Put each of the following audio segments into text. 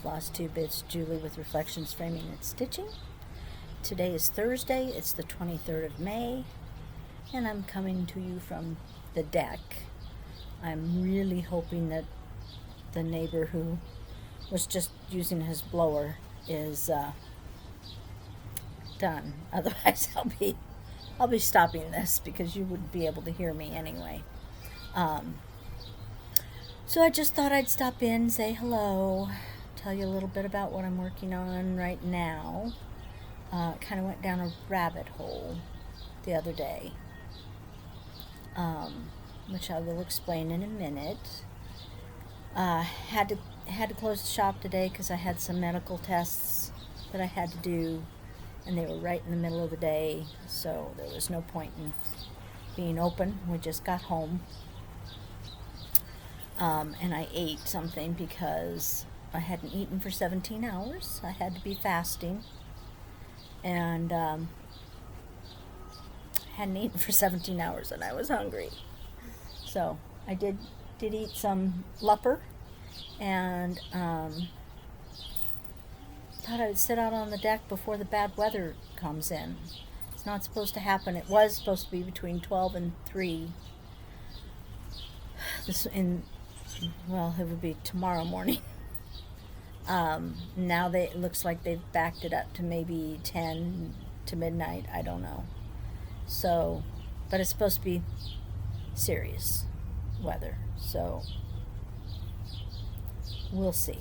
Floss Tube. It's Julie with Reflections Framing and Stitching. Today is Thursday. It's the 23rd of May, and I'm coming to you from the deck. I'm really hoping that the neighbor who was just using his blower is done. Otherwise, I'll be stopping this because you wouldn't be able to hear me anyway. So I just thought I'd stop in, say hello, tell you a little bit about what I'm working on right now. Kind of went down a rabbit hole the other day, which I will explain in a minute. Had to close the shop today because I had some medical tests that I had to do, and they were right in the middle of the day, so there was no point in being open. We just got home. And I ate something because I hadn't eaten for 17 hours. I had to be fasting. And hadn't eaten for 17 hours and I was hungry. So I did eat some lupper and thought I would sit out on the deck before the bad weather comes in. It's not supposed to happen. It was supposed to be between 12 and 3. Well, it would be tomorrow morning. Now it looks like they've backed it up to maybe 10 to midnight. I don't know. So, but it's supposed to be serious weather. So, we'll see.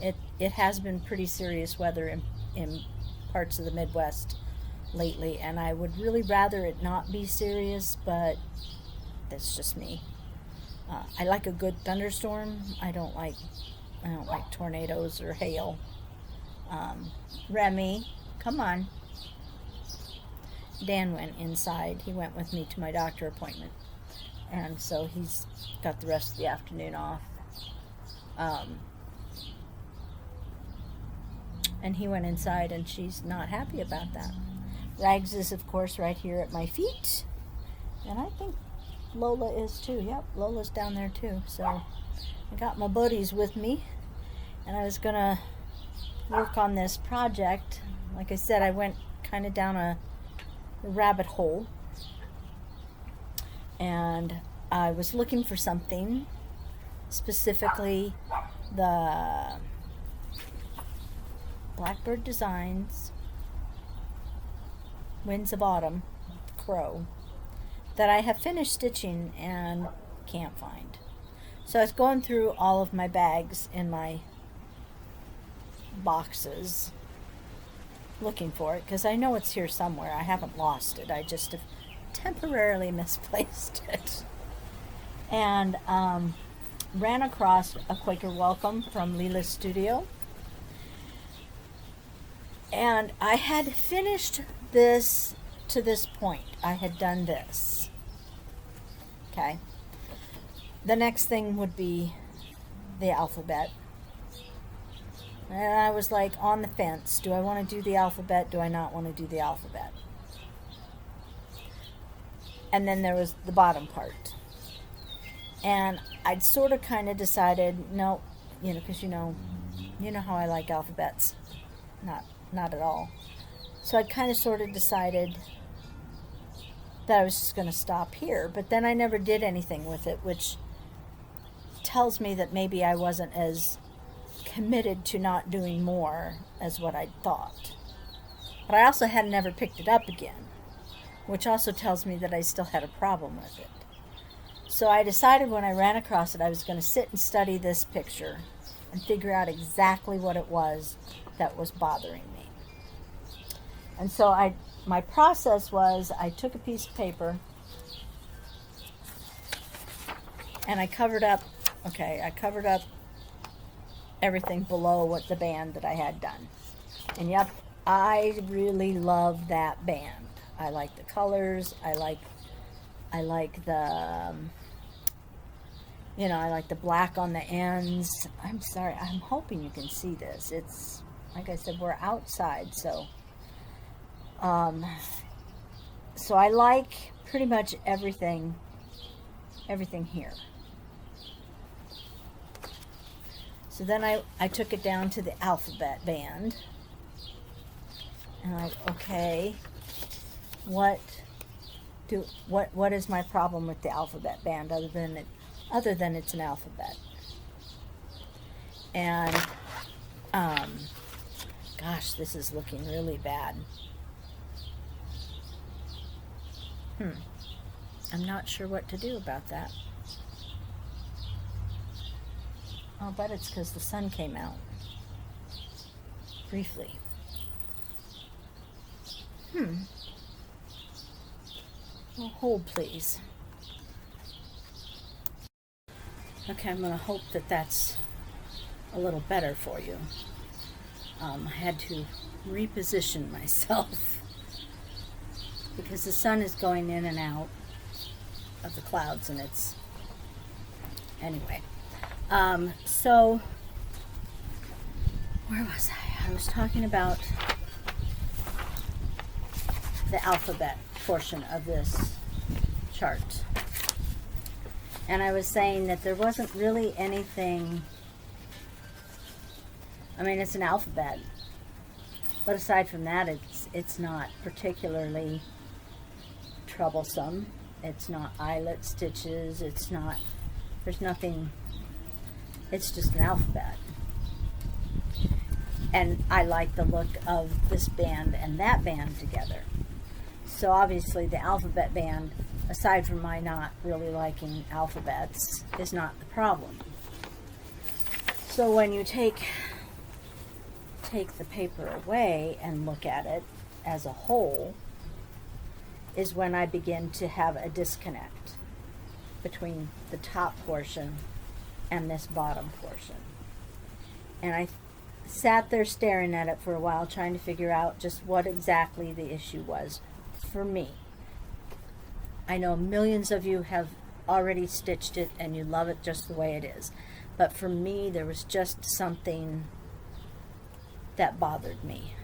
It has been pretty serious weather in parts of the Midwest lately, and I would really rather it not be serious, but that's just me. I like a good thunderstorm. I don't like tornadoes or hail. Remy, come on. Dan went inside. He went with me to my doctor appointment, and so he's got the rest of the afternoon off. And he went inside, and she's not happy about that. Rags is, of course, right here at my feet, and I think Lola is too. Yep, Lola's down there too. So I got my buddies with me, and I was gonna work on this project. Like I said, I went kind of down a rabbit hole, and I was looking for something, specifically the Blackbird Designs Winds of Autumn Crow that I have finished stitching and can't find. So I was going through all of my bags in my boxes looking for it because I know it's here somewhere. I haven't lost it. I just have temporarily misplaced it. And ran across a Quaker Welcome from Leela's Studio. And I had finished this to this point. I had done this. Okay. The next thing would be the alphabet. And I was like on the fence. Do I want to do the alphabet? Do I not want to do the alphabet? And then there was the bottom part. And I'd sort of kind of decided, no, because you know how I like alphabets. Not at all. So I kind of sort of decided that I was just going to stop here. But then I never did anything with it, which tells me that maybe I wasn't as committed to not doing more as what I thought. But I also had never picked it up again, which also tells me that I still had a problem with it. So I decided when I ran across it, I was going to sit and study this picture and figure out exactly what it was that was bothering me. And so my process was I took a piece of paper and I covered up everything below what the band that I had done. And yep, I really love that band. I like the colors. I like the I like the black on the ends. I'm sorry. I'm hoping you can see this. It's like I said, we're outside, so I like pretty much everything here. So then I took it down to the alphabet band. And I'm like, okay, what is my problem with the alphabet band other than it's an alphabet? And gosh, this is looking really bad. I'm not sure what to do about that. I'll bet it's because the sun came out briefly. Well, hold please. Okay, I'm going to hope that that's a little better for you. I had to reposition myself because the sun is going in and out of the clouds, and it's anyway. So where was I? I was talking about the alphabet portion of this chart. And I was saying that there wasn't really anything, I mean, it's an alphabet, but aside from that, it's not particularly troublesome. It's not eyelet stitches, there's nothing, it's just an alphabet. And I like the look of this band and that band together. So obviously the alphabet band, aside from my not really liking alphabets, is not the problem. So when you take the paper away and look at it as a whole, is when I begin to have a disconnect between the top portion and this bottom portion. And I sat there staring at it for a while, trying to figure out just what exactly the issue was for me. I know millions of you have already stitched it and you love it just the way it is. But for me, there was just something that bothered me.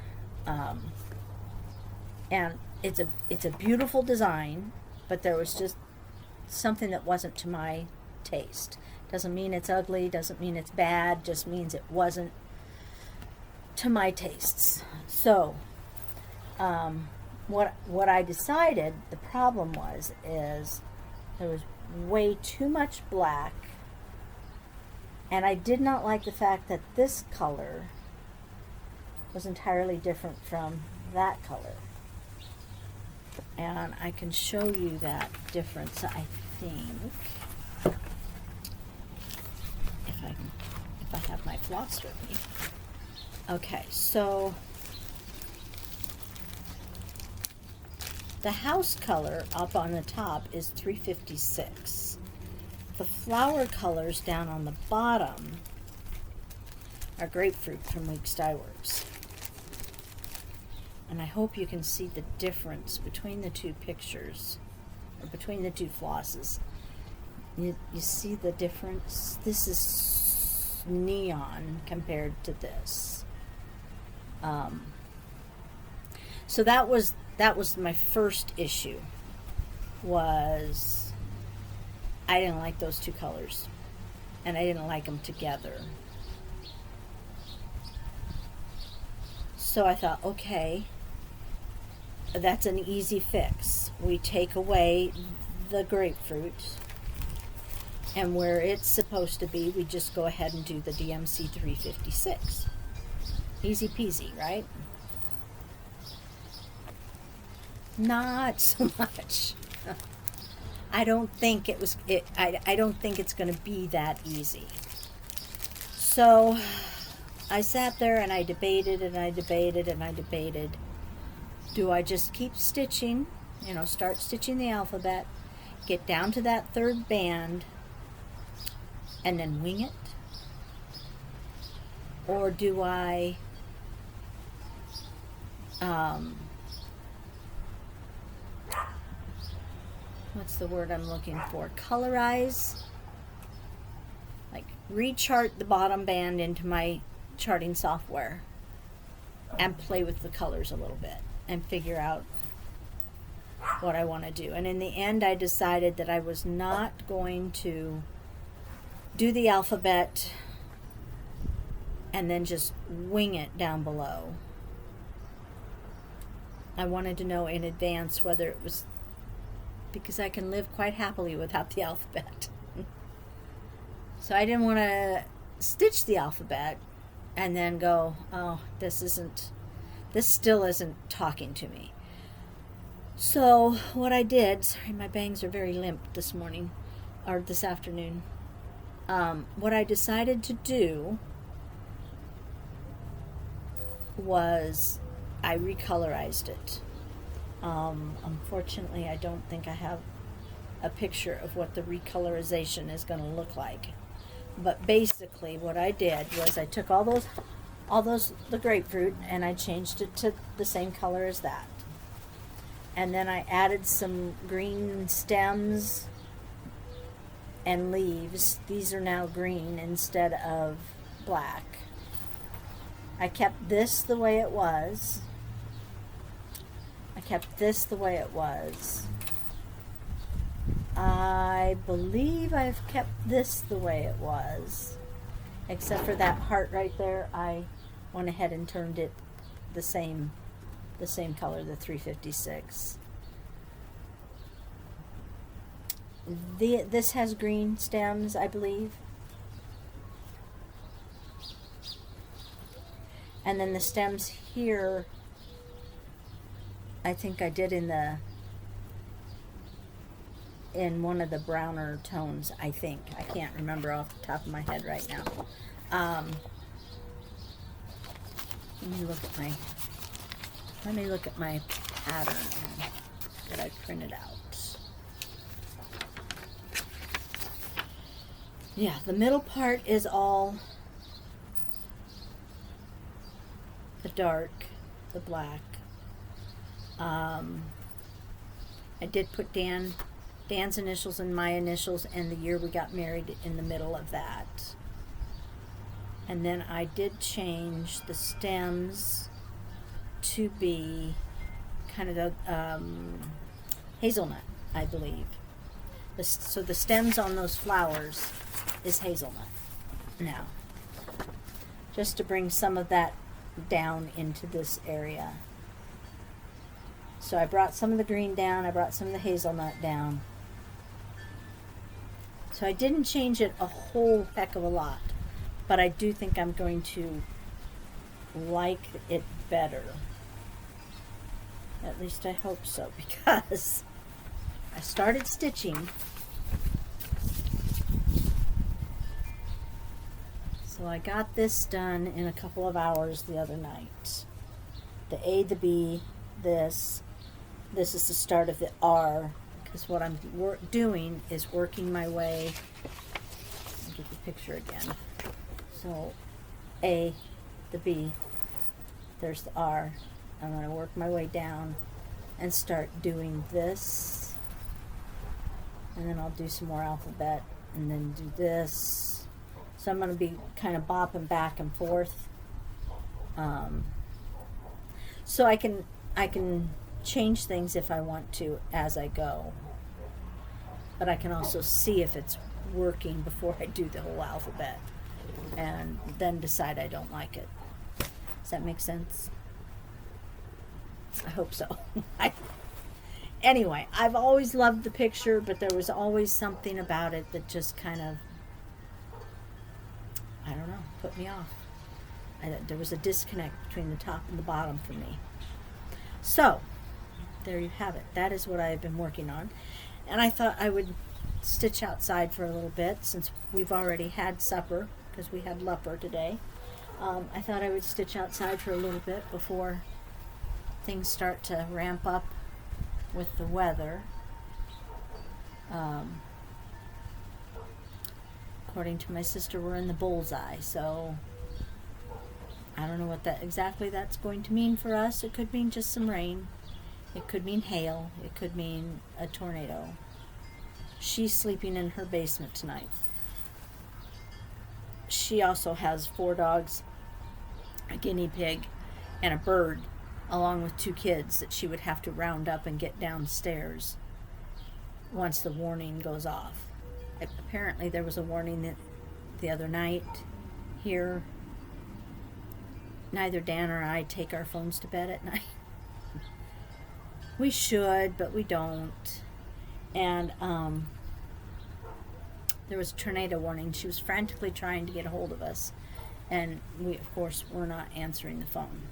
And it's a beautiful design, but there was just something that wasn't to my taste. Doesn't mean it's ugly, doesn't mean it's bad, just means it wasn't to my tastes. So, what I decided the problem is there was way too much black, and I did not like the fact that this color was entirely different from that color. And I can show you that difference, I think, if I have my floss with me. Okay, so the house color up on the top is 356. The flower colors down on the bottom are grapefruit from Weeks Dye Works. And I hope you can see the difference between the two pictures, or between the two flosses. You see the difference? This is neon compared to this. So that was my first issue, was I didn't like those two colors, and I didn't like them together. So I thought, okay, that's an easy fix. We take away the grapefruit, and where it's supposed to be, we just go ahead and do the DMC 356. Easy peasy, right? Not so much. I don't think I don't think it's going to be that easy. So I sat there and I debated and I debated and I debated. Do I just keep stitching, start stitching the alphabet, get down to that third band, and then wing it? Or do I what's the word I'm looking for? Colorize? Like rechart the bottom band into my charting software and play with the colors a little bit and figure out what I want to do. And in the end, I decided that I was not going to do the alphabet and then just wing it down below. I wanted to know in advance whether it was, because I can live quite happily without the alphabet. So I didn't want to stitch the alphabet and then go, oh, this still isn't talking to me. So what I did, sorry, my bangs are very limp this morning, or this afternoon. What I decided to do was I recolorized it. Unfortunately, I don't think I have a picture of what the recolorization is going to look like. But basically what I did was I took all those the grapefruit, and I changed it to the same color as that. And then I added some green stems and leaves. These are now green instead of black. I kept this the way it was. I believe I've kept this the way it was, except for that heart right there. I went ahead and turned it the same color, the 356. This has green stems, I believe. And then the stems here, I think I did in one of the browner tones, I think. I can't remember off the top of my head right now. Let me look at my pattern that I printed out. Yeah, the middle part is all the dark, the black. I did put Dan's initials and my initials and the year we got married in the middle of that. And then I did change the stems to be kind of the hazelnut, I believe. So the stems on those flowers is hazelnut now, just to bring some of that down into this area. So I brought some of the green down, I brought some of the hazelnut down. So I didn't change it a whole heck of a lot, but I do think I'm going to like it better. At least I hope so, because I started stitching. So I got this done in a couple of hours the other night. The A, the B, this is the start of the R, because what I'm doing is working my way. I'll get the picture again. So A, the B, there's the R. I'm going to work my way down and start doing this, and then I'll do some more alphabet and then do this. So I'm going to be kind of bopping back and forth. So I can change things if I want to as I go, but I can also see if it's working before I do the whole alphabet, and then decide I don't like it. Does that make sense? I hope so. Anyway, I've always loved the picture, but there was always something about it that just kind of, I don't know, put me off. There was a disconnect between the top and the bottom for me. So, there you have it. That is what I have been working on. And I thought I would stitch outside for a little bit, since we've already had supper, because we had lupper today. I thought I would stitch outside for a little bit before things start to ramp up with the weather. According to my sister, we're in the bullseye, so I don't know what exactly that's going to mean for us. It could mean just some rain. It could mean hail. It could mean a tornado. She's sleeping in her basement tonight. She also has 4 dogs, a guinea pig, and a bird, along with 2 kids that she would have to round up and get downstairs once the warning goes off. Apparently there was a warning the other night here, neither Dan or I take our phones to bed at night. We should, but we don't. And there was a tornado warning. She was frantically trying to get a hold of us, and we, of course, were not answering the phone.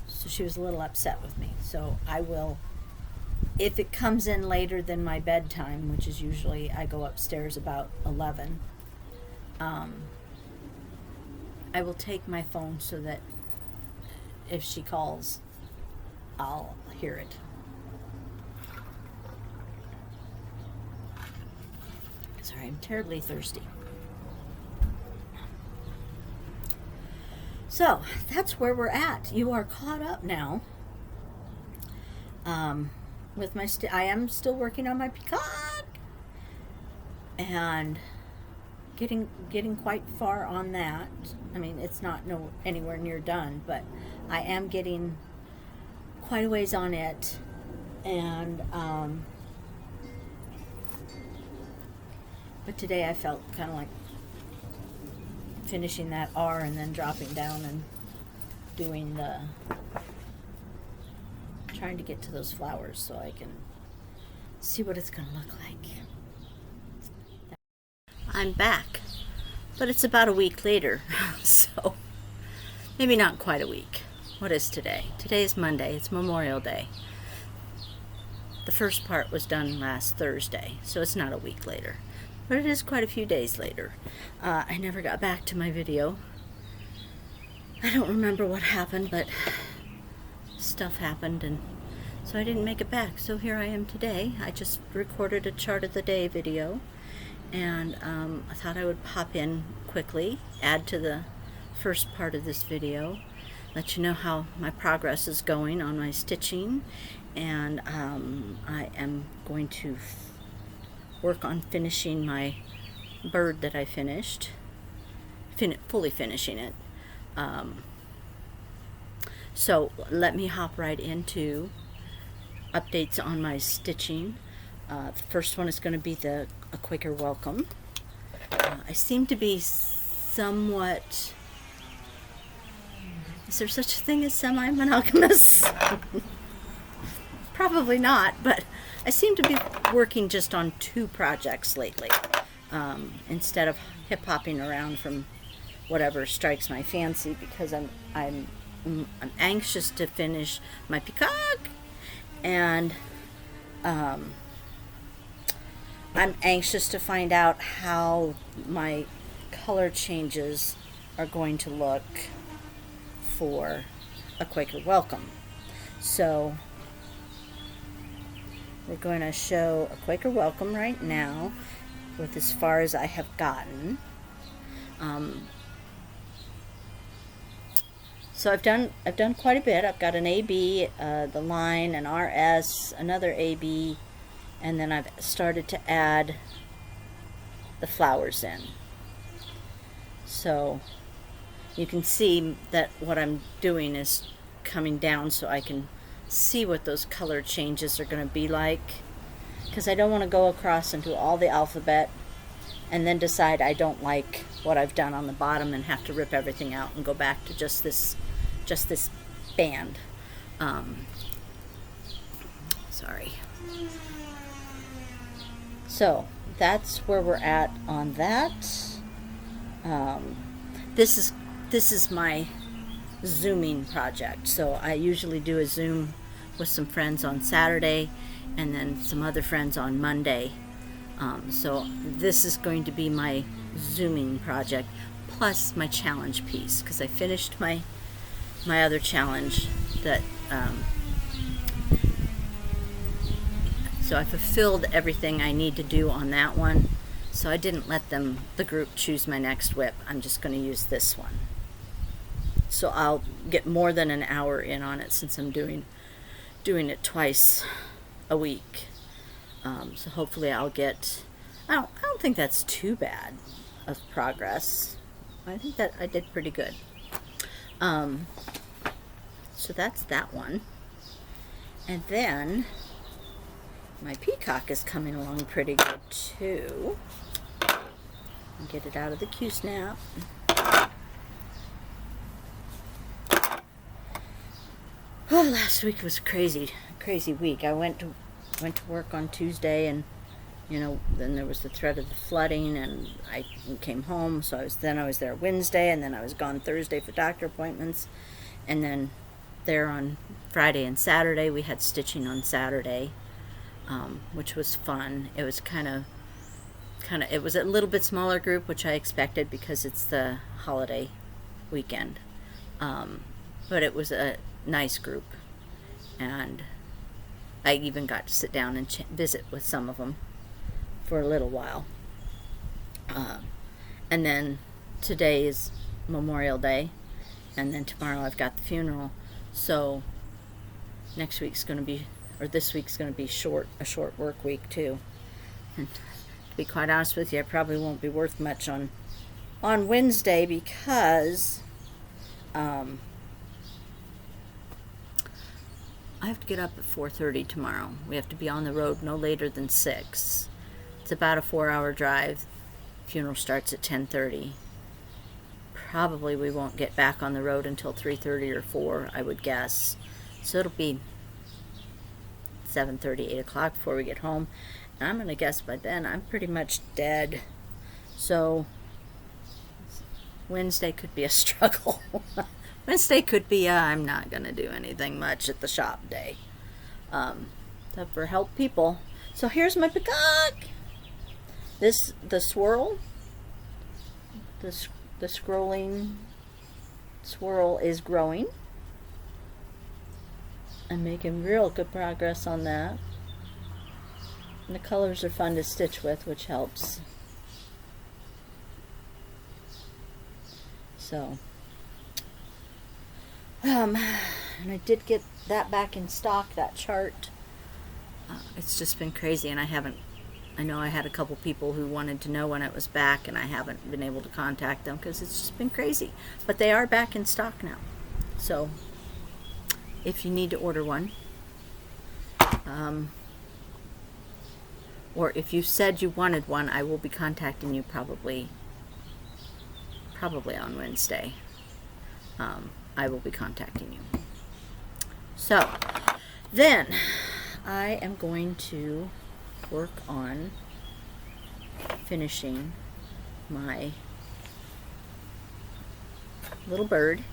So she was a little upset with me. So I will, if it comes in later than my bedtime, which is usually I go upstairs about 11, I will take my phone so that if she calls, I'll hear it. Sorry, I'm terribly thirsty. So, that's where we're at. You are caught up now. With my I am still working on my peacock. And getting quite far on that. I mean, it's not anywhere near done, but I am getting quite a ways on it. And but today I felt kind of like finishing that R and then dropping down and doing trying to get to those flowers so I can see what it's going to look like. I'm back, but it's about a week later, so maybe not quite a week. What is today? Today is Monday. It's Memorial Day. The first part was done last Thursday, so it's not a week later. But it is quite a few days later. I never got back to my video. I don't remember what happened, but stuff happened, and so I didn't make it back. So here I am today. I just recorded a chart of the day video, and I thought I would pop in quickly, add to the first part of this video, let you know how my progress is going on my stitching, and I am going to work on finishing my bird that I finished, fully finishing it. So let me hop right into updates on my stitching. The first one is going to be a Quaker welcome. I seem to be somewhat, is there such a thing as semi-monogamous? Probably not, but I seem to be working just on 2 projects lately, instead of hip-hopping around from whatever strikes my fancy, because I'm anxious to finish my peacock, and I'm anxious to find out how my color changes are going to look for a Quaker welcome. So we're going to show a Quaker welcome right now with as far as I have gotten. So I've done quite a bit. I've got an AB, the line, an RS, another AB, and then I've started to add the flowers in. So you can see that what I'm doing is coming down so I can see what those color changes are going to be like, because I don't want to go across and do all the alphabet and then decide I don't like what I've done on the bottom and have to rip everything out and go back to just this band. Sorry. So that's where we're at on that. This is my Zooming project. So I usually do a Zoom with some friends on Saturday and then some other friends on Monday. So this is going to be my Zooming project plus my challenge piece, because I finished my other challenge that so I fulfilled everything I need to do on that one. So I didn't let the group choose my next whip. I'm just going to use this one. So I'll get more than an hour in on it since I'm doing it twice a week. So hopefully I'll get, I don't think that's too bad of progress. I think that I did pretty good. So that's that one. And then my peacock is coming along pretty good too. Get it out of the Q-snap. Oh, last week was crazy week. I went to work on Tuesday, and then there was the threat of the flooding, and I came home. So I was there Wednesday, and then I was gone Thursday for doctor appointments, and then there on Friday and Saturday. We had stitching on Saturday, which was fun. It was it was a little bit smaller group, which I expected because it's the holiday weekend. But it was a nice group, and I even got to sit down and visit with some of them for a little while. And then today is Memorial Day, and then tomorrow I've got the funeral. So this week's going to be a short work week too. And to be quite honest with you, I probably won't be worth much on Wednesday because I have to get up at 4:30 tomorrow. We have to be on the road no later than 6. It's about a 4-hour drive. Funeral starts at 10:30. Probably we won't get back on the road until 3:30 or 4, I would guess. So it'll be 7:30, 8 o'clock before we get home. And I'm going to guess by then I'm pretty much dead. So Wednesday could be a struggle. Wednesday could be I'm not going to do anything much at the shop day. Except for help people. So here's my peacock. The swirl. The scrolling swirl is growing. I'm making real good progress on that. And the colors are fun to stitch with, which helps. So, and I did get that back in stock, that chart. It's just been crazy, and I know I had a couple people who wanted to know when it was back, and I haven't been able to contact them because it's just been crazy. But they are back in stock now. So, if you need to order one, or if you said you wanted one, I will be contacting you probably on Wednesday. I will be contacting you. So, then I am going to work on finishing my little bird.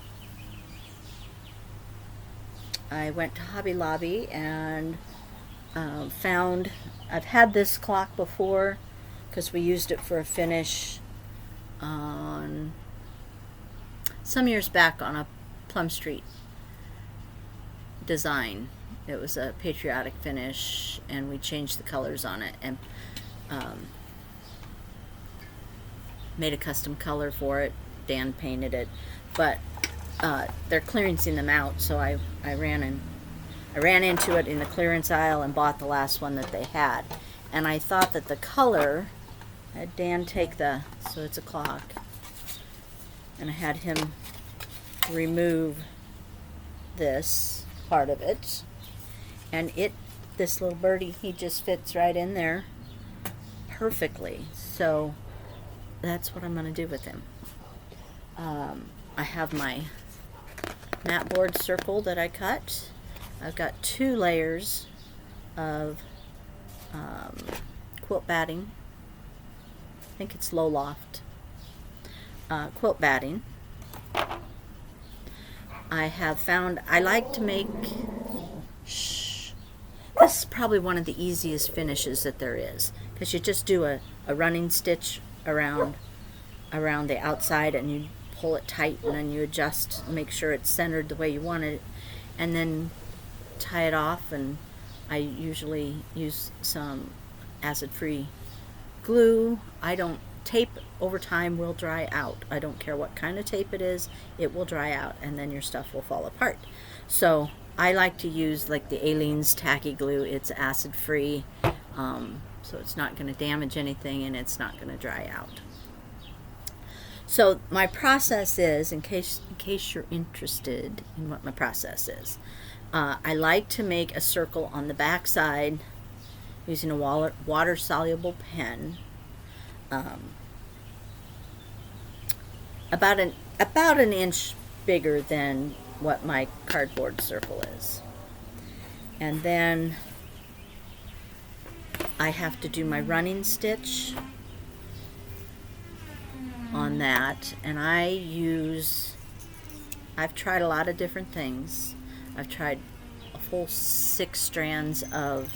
I went to Hobby Lobby and found, I've had this clock before because we used it for a finish on some years back on a Plum Street design. It was a patriotic finish, and we changed the colors on it and made a custom color for it. Dan painted it, but they're clearancing them out, so I ran into it in the clearance aisle and bought the last one that they had. And I thought that the color, I had Dan take so it's a clock, and I had him remove this part of it, and this little birdie, he just fits right in there perfectly. So that's what I'm going to do with him. I have my mat board circle that I cut. I've got 2 layers of quilt batting. I think it's low loft quilt batting. I have found I like to make, this is probably one of the easiest finishes that there is, because you just do a running stitch around the outside, and you pull it tight, and then you adjust, make sure it's centered the way you want it, and then tie it off. And I usually use some acid-free glue. I don't tape. Over time will dry out. I don't care what kind of tape it is, it will dry out, and then your stuff will fall apart. So I like to use like the Aleene's tacky glue. It's acid-free, so it's not going to damage anything, and it's not going to dry out. So my process is, in case you're interested in what my process is, I like to make a circle on the back side using a water-soluble pen, about an inch bigger than what my cardboard circle is. And then I have to do my running stitch on that, and I've tried a lot of different things. I've tried a full 6 strands of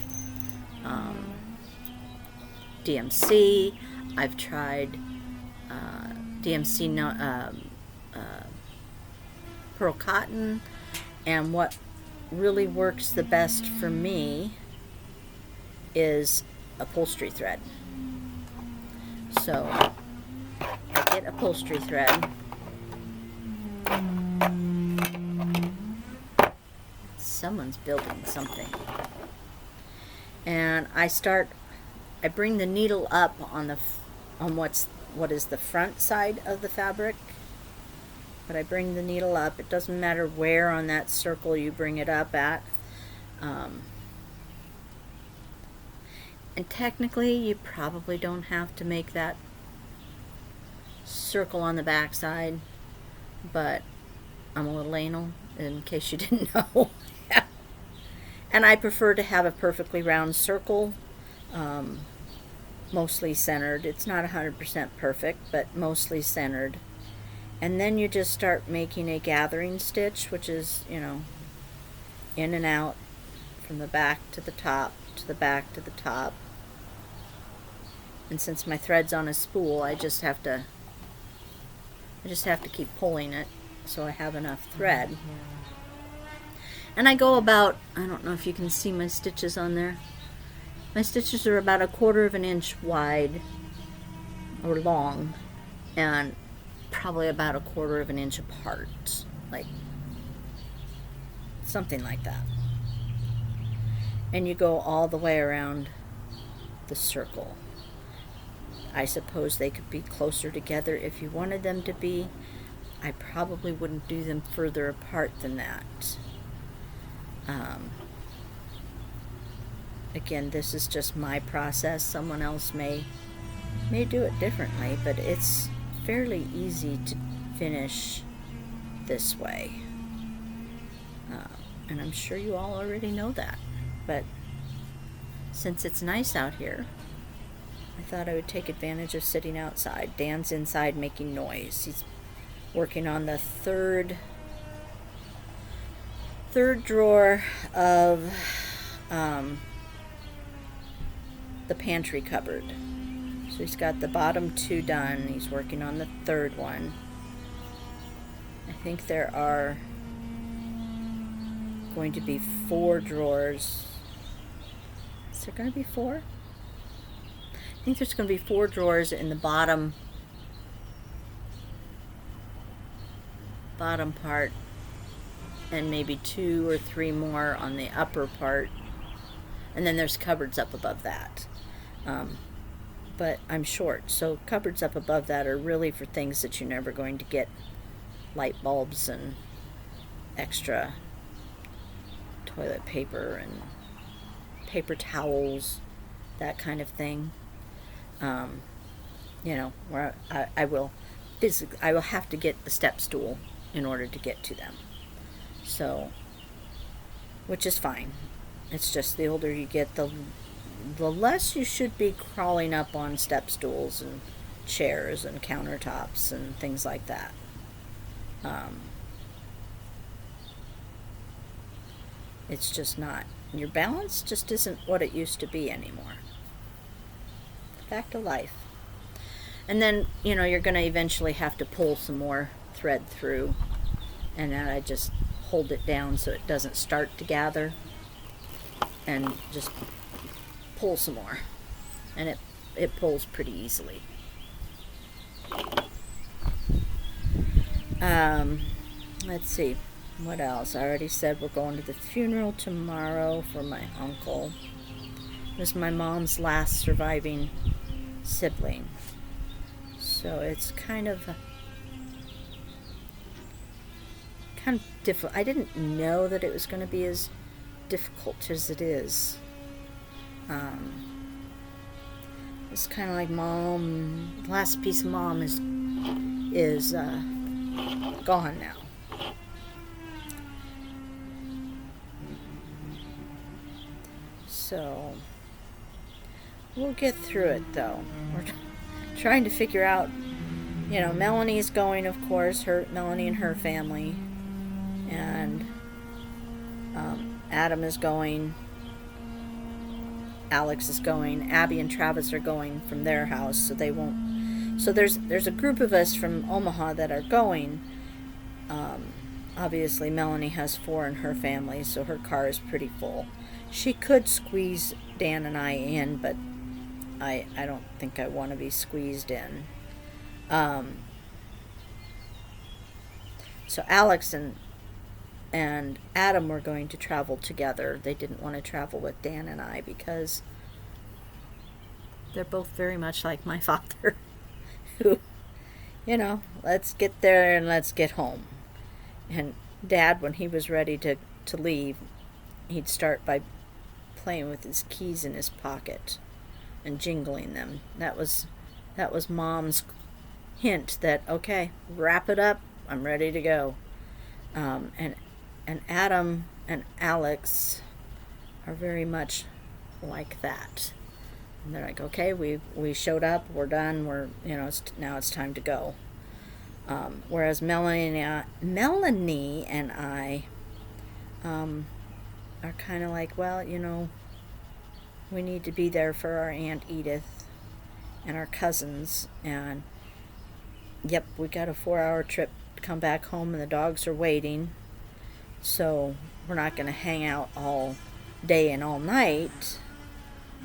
DMC. I've tried DMC pearl cotton, and what really works the best for me is upholstery thread. So I get upholstery thread. Someone's building something. And I bring the needle up on what is the front side of the fabric. But I bring the needle up. It doesn't matter where on that circle you bring it up at. And technically, you probably don't have to make that circle on the back side, but I'm a little anal, in case you didn't know. And I prefer to have a perfectly round circle, mostly centered. It's not 100% perfect, but mostly centered. And then you just start making a gathering stitch, which is, in and out from the back to the top, to the back to the top. And since my thread's on a spool, I just have to keep pulling it so I have enough thread. And I go about, I don't know if you can see my stitches on there. My stitches are about 1/4 of an inch wide or long, and probably about 1/4 of an inch apart, like something like that. And you go all the way around the circle. I suppose they could be closer together if you wanted them to be. I probably wouldn't do them further apart than that. Again, this is just my process. Someone else may do it differently, but it's fairly easy to finish this way. And I'm sure you all already know that. But since it's nice out here, I thought I would take advantage of sitting outside. Dan's inside making noise. He's working on the third drawer of the pantry cupboard. So he's got the bottom 2 done. He's working on the 3rd one. I think there are going to be 4 drawers. Is there going to be 4? I think there's going to be 4 drawers in the bottom part, and maybe 2 or 3 more on the upper part, and then there's cupboards up above that. But I'm short, so cupboards up above that are really for things that you're never going to get, light bulbs and extra toilet paper and paper towels, that kind of thing. Where I will have to get the step stool in order to get to them. So, which is fine. It's just the older you get, the less you should be crawling up on step stools and chairs and countertops and things like that. It's just not. Your balance just isn't what it used to be anymore. Back to life. And then, you're going to eventually have to pull some more thread through, and then I just hold it down so it doesn't start to gather, and just pull some more, and it pulls pretty easily. Let's see, what else? I already said we're going to the funeral tomorrow for my uncle. It was my mom's last surviving sibling, so it's kind of difficult. I didn't know that it was going to be as difficult as it is. It's kind of like Mom. The last piece of Mom is gone now. So we'll get through it, though. We're trying to figure out, Melanie's going, of course, Melanie and her family, and Adam is going, Alex is going, Abby and Travis are going from their house, so they won't. So there's a group of us from Omaha that are going. Obviously, Melanie has 4 in her family, so her car is pretty full. She could squeeze Dan and I in, but I don't think I want to be squeezed in. So Alex and Adam were going to travel together. They didn't want to travel with Dan and I because they're both very much like my father, who, let's get there and let's get home. And Dad, when he was ready to leave, he'd start by playing with his keys in his pocket and jingling them. That was Mom's hint that, okay, wrap it up, I'm ready to go. And Adam and Alex are very much like that. And they're like, okay, we showed up, we're done, now it's time to go. Whereas Melanie and I are kind of like, well, we need to be there for our Aunt Edith and our cousins, and yep, we got a 4-hour trip to come back home, and the dogs are waiting, so we're not going to hang out all day and all night,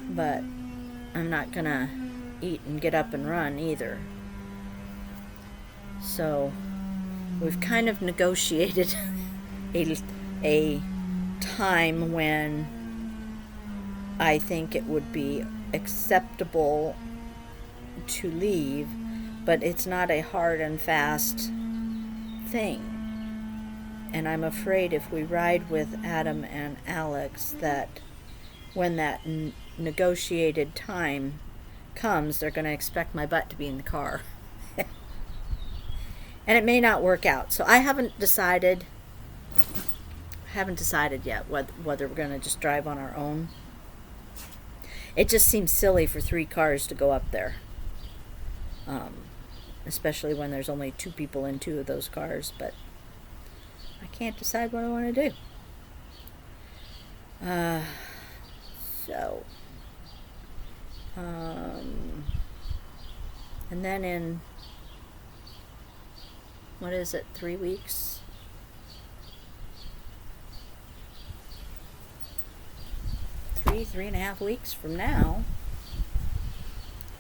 but I'm not going to eat and get up and run either. So we've kind of negotiated a time when I think it would be acceptable to leave, but it's not a hard and fast thing. And I'm afraid if we ride with Adam and Alex, that when that negotiated time comes, they're going to expect my butt to be in the car. And it may not work out. So I haven't decided yet whether we're going to just drive on our own. It just seems silly for 3 cars to go up there. Especially when there's only 2 people in 2 of those cars. But I can't decide what I want to do. And then in, 3 weeks? 3.5 weeks from now,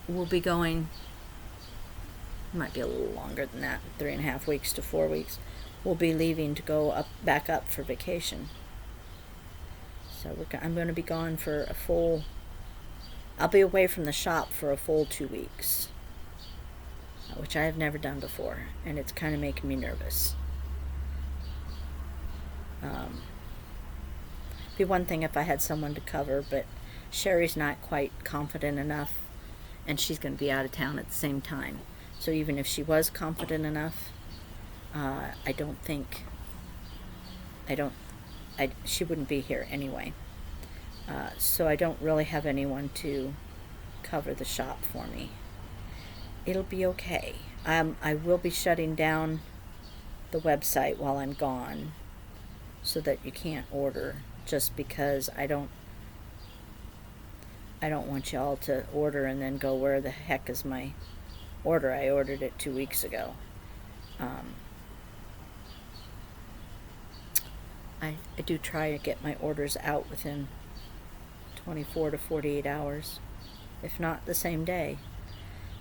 we'll be going, it might be a little longer than that, 3.5 weeks to 4 weeks, we'll be leaving to go back up for vacation. So I'm going to be gone for I'll be away from the shop for a full 2 weeks, which I have never done before, and it's kind of making me nervous. Be one thing if I had someone to cover, but Sherry's not quite confident enough, and she's going to be out of town at the same time. So even if she was confident enough, she wouldn't be here anyway. So I don't really have anyone to cover the shop for me. It'll be okay. I will be shutting down the website while I'm gone so that you can't order, just because I don't want y'all to order and then go, where the heck is my order? I ordered it 2 weeks ago. I do try to get my orders out within 24 to 48 hours, if not the same day.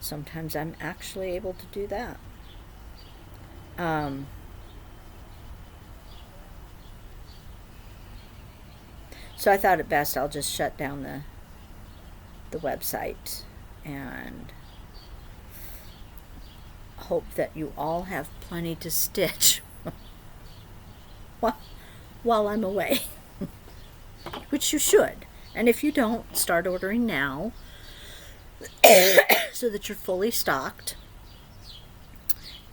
Sometimes I'm actually able to do that. So I thought it best I'll just shut down the website and hope that you all have plenty to stitch while I'm away, which you should. And if you don't, start ordering now so that you're fully stocked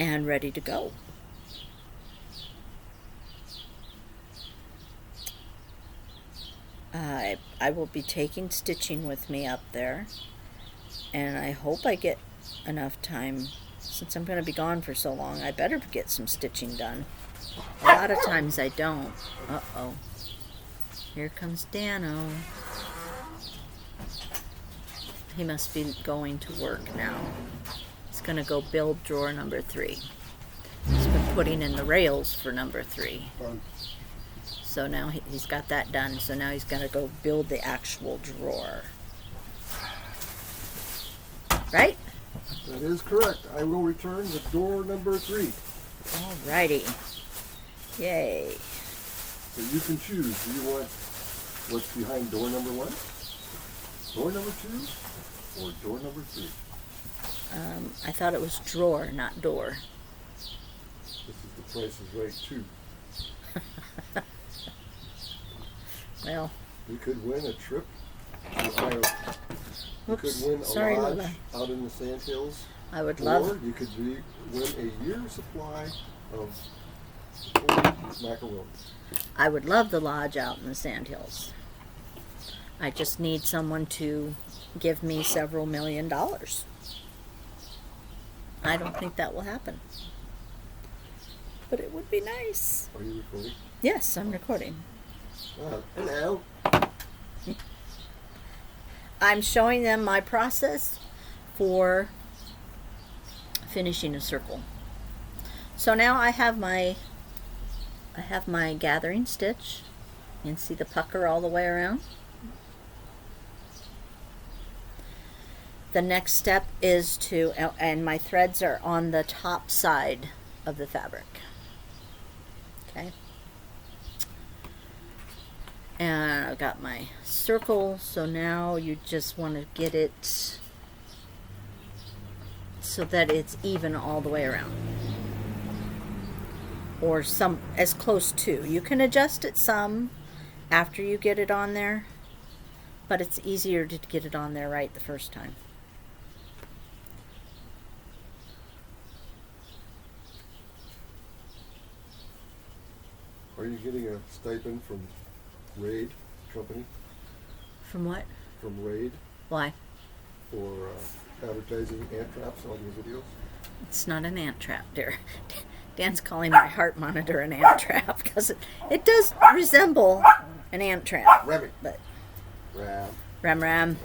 and ready to go. I will be taking stitching with me up there, and I hope I get enough time. Since I'm going to be gone for so long, I better get some stitching done. A lot of times I don't. Uh-oh. Here comes Dano. He must be going to work now. He's going to go build drawer number 3. He's been putting in the rails for number 3. So now he's got that done. So now he's going to go build the actual drawer. Right? That is correct. I will return the door number 3. Alrighty. Yay. So you can choose. Do you want what's behind door number 1? Door number 2? Or door number 3? I thought it was drawer, not door. This is the Price is Right too. Well, You could win a trip to Iowa. You could win a lodge Lola. out in the Sandhills. I would Or love. you could win a year's supply of macaroni. I would love the lodge out in the Sandhills. I just need someone to give me several $1 million. I don't think that will happen, but it would be nice. Are you recording? Yes, I'm recording. Hello. I'm showing them my process for finishing a circle. So now I have my gathering stitch. You can see the pucker all the way around. The next step is to, and my threads are on the top side of the fabric. Okay. And I've got my circle, so now you just want to get it so that it's even all the way around. Or some as close to. You can adjust it some after you get it on there, but it's easier to get it on there right the first time. Are you getting a stipend from Raid Company? From what? From Raid Why? for advertising ant traps on your videos? It's not an ant trap, dear. Dan's calling my heart monitor an ant trap because it does resemble an ant trap. Rabbit. But Ram. Ram.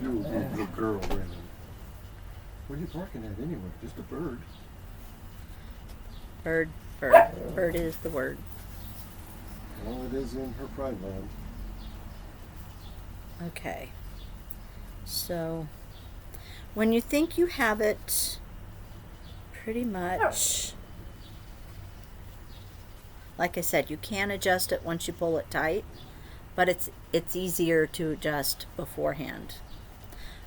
You good girl, Brandon. What are you barking at anyway? Just a bird. Bird. Bird is the word. Well, it is in her prime land. Okay. So, when you think you have it pretty much, like I said, you can adjust it once you pull it tight, but it's easier to adjust beforehand.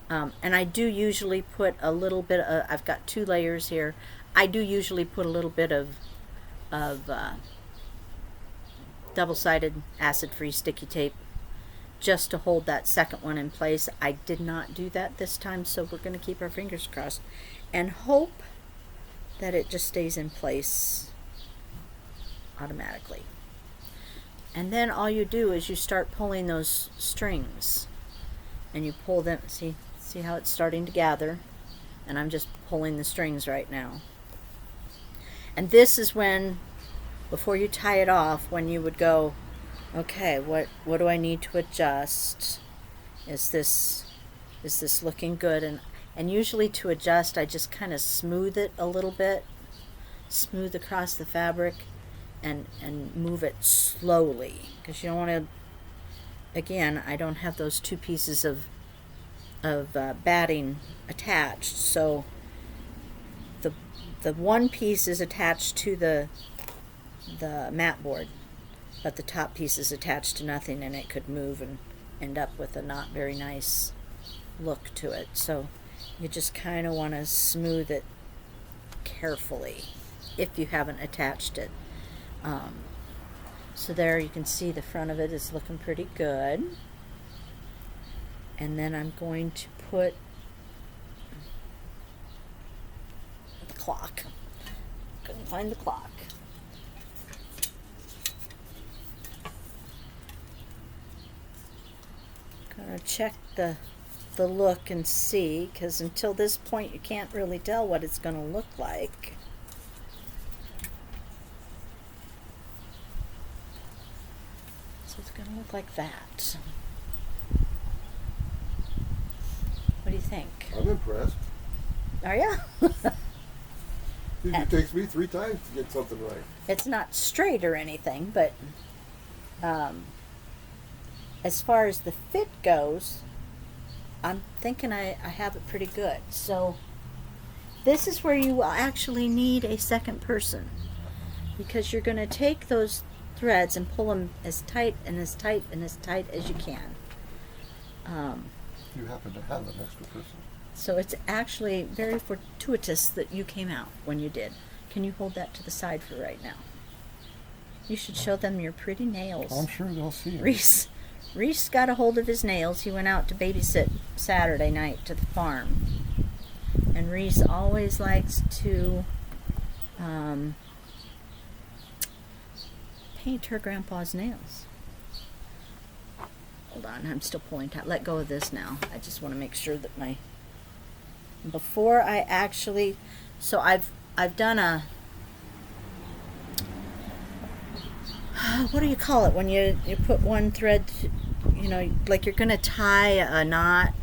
And I do usually put a little bit of, I've got 2 layers here. I do usually put a little bit of double-sided acid-free sticky tape just to hold that second one in place. I did not do that this time, so we're going to keep our fingers crossed and hope that it just stays in place automatically. And then all you do is you start pulling those strings, and you pull them. See how it's starting to gather, and I'm just pulling the strings right now. And this is when, before you tie it off, when you would go, okay, what do I need to adjust? Is this looking good? And usually to adjust, I just kind of smooth it a little bit, smooth across the fabric, and move it slowly, because you don't want to. Again, I don't have those 2 pieces of batting attached, so the one piece is attached to the mat board, but the top piece is attached to nothing, and it could move and end up with a not very nice look to it. So you just kind of want to smooth it carefully if you haven't attached it. So there you can see the front of it is looking pretty good. And then I'm going to put the clock. Couldn't find the clock. gonna check the look and see, because until this point you can't really tell what it's gonna look like. So it's gonna look like that. What do you think? I'm impressed. Are you? It takes me 3 times to get something right. It's not straight or anything, but as far as the fit goes, I'm thinking I have it pretty good. So this is where you will actually need a second person, because you're going to take those threads and pull them as tight and as tight and as tight as you can. You happen to have an extra person. So it's actually very fortuitous that you came out when you did. Can you hold that to the side for right now? You should show them your pretty nails. I'm sure they'll see it. Reese got a hold of his nails. He went out to babysit Saturday night to the farm. And Reese always likes to paint her grandpa's nails. Hold on, I'm still pulling tight. Let go of this now. I just want to make sure that before I actually, so I've done a, what do you call it when you put one thread, like you're going to tie a knot,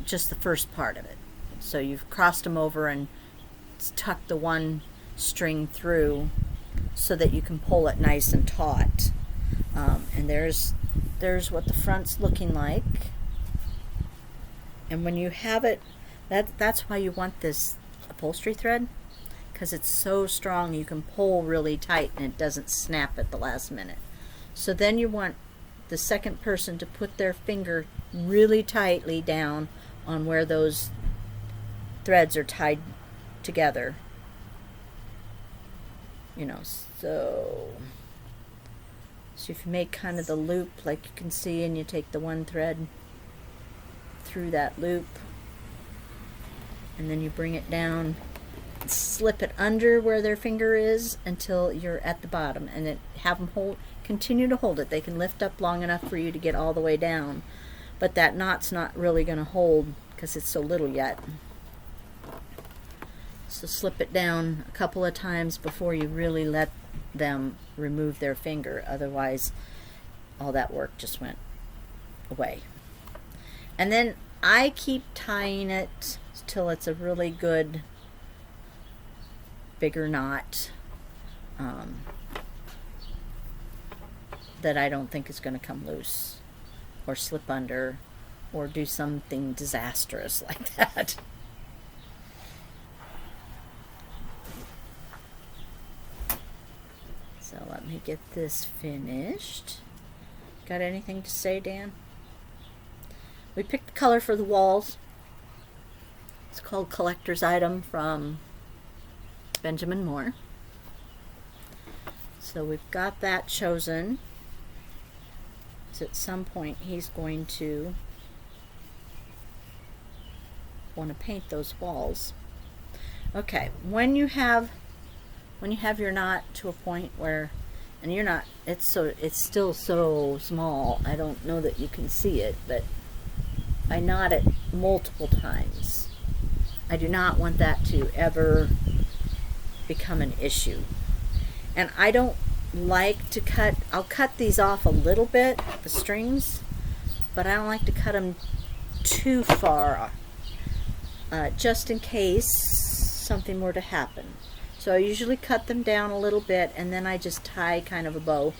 just the first part of it. So you've crossed them over and tucked the one string through so that you can pull it nice and taut. And there's what the front's looking like. And when you have it, that's why you want this upholstery thread, because it's so strong you can pull really tight and it doesn't snap at the last minute. So then you want the second person to put their finger really tightly down on where those threads are tied together. So if you make kind of the loop like you can see, and you take the one thread through that loop, and then you bring it down, slip it under where their finger is until you're at the bottom, and then have them continue to hold it. They can lift up long enough for you to get all the way down, but that knot's not really going to hold because it's so little yet. So slip it down a couple of times before you really let them remove their finger, otherwise all that work just went away. And then I keep tying it till it's a really good bigger knot that I don't think is going to come loose or slip under or do something disastrous like that. So let me get this finished. Got anything to say, Dan? We picked the color for the walls. It's called Collector's Item from Benjamin Moore. So we've got that chosen. So at some point he's going to want to paint those walls. Okay, when you have your knot to a point where, and you're not, it's still so small, I don't know that you can see it, but I knot it multiple times. I do not want that to ever become an issue. And I don't like to cut, I'll cut these off a little bit, the strings, but I don't like to cut them too far, just in case something were to happen. So I usually cut them down a little bit, and then I just tie kind of a bow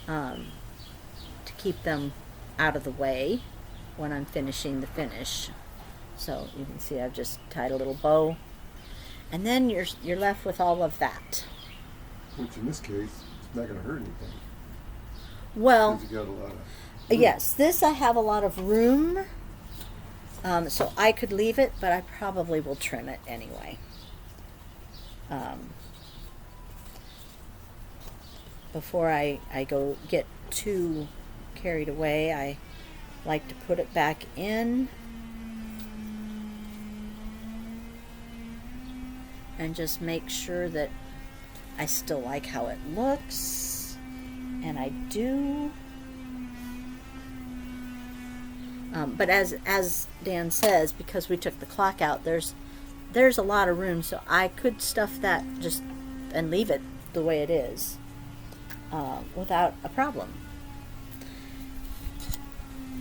to keep them out of the way when I'm finishing the finish. So you can see I've just tied a little bow, and then you're left with all of that. Which in this case, it's not going to hurt anything. Well, because you got a lot of room. Yes, this I have a lot of room, so I could leave it, but I probably will trim it anyway. Before I go get too carried away, I like to put it back in and just make sure that I still like how it looks, and I do. But as Dan says, because we took the clock out, there's a lot of room, so I could stuff that just and leave it the way it is without a problem.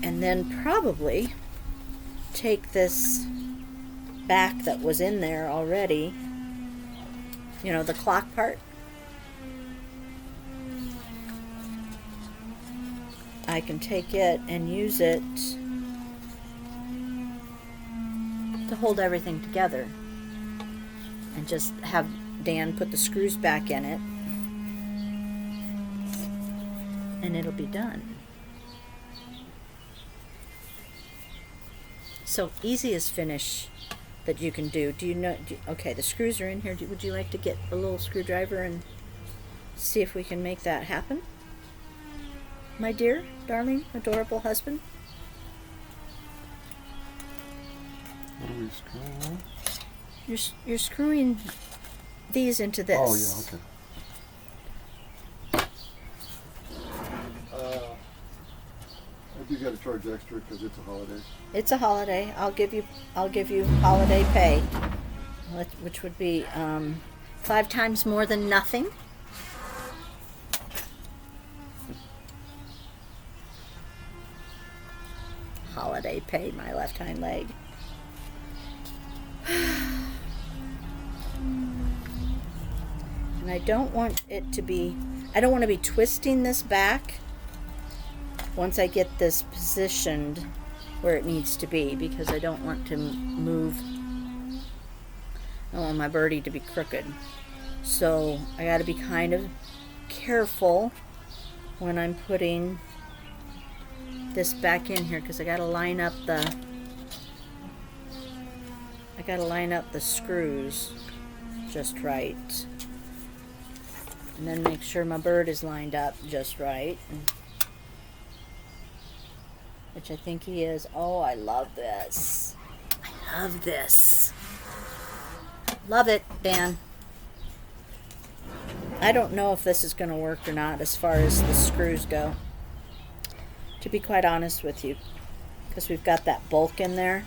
And then probably take this back that was in there already, you know, the clock part. I can take it and use it to hold everything together and just have Dan put the screws back in it and it'll be done. So easiest finish that you can do. Do you know? Okay, the screws are in here. Would you like to get a little screwdriver and see if we can make that happen? My dear, darling, adorable husband? What are we screwing on? You're screwing these into this. Oh, yeah, okay. I do got to charge extra because it's a holiday. It's a holiday. I'll give you holiday pay, which would be 5 times more than nothing. Holiday pay, my left hind leg. And I don't want to be twisting this back once I get this positioned where it needs to be, because I don't want to move. I don't want my birdie to be crooked. So I got to be kind of careful when I'm putting this back in here, because I got to line up the screws just right, and then make sure my bird is lined up just right, which I think he is. Oh, I love this. I love this. Love it, Dan. I don't know if this is going to work or not as far as the screws go, to be quite honest with you, because we've got that bulk in there.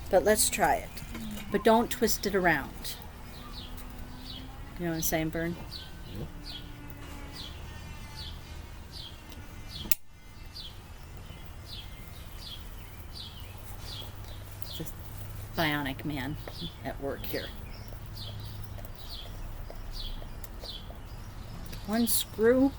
But let's try it. But don't twist it around. You know what I'm saying, Bern? It's a bionic man at work here. One screw.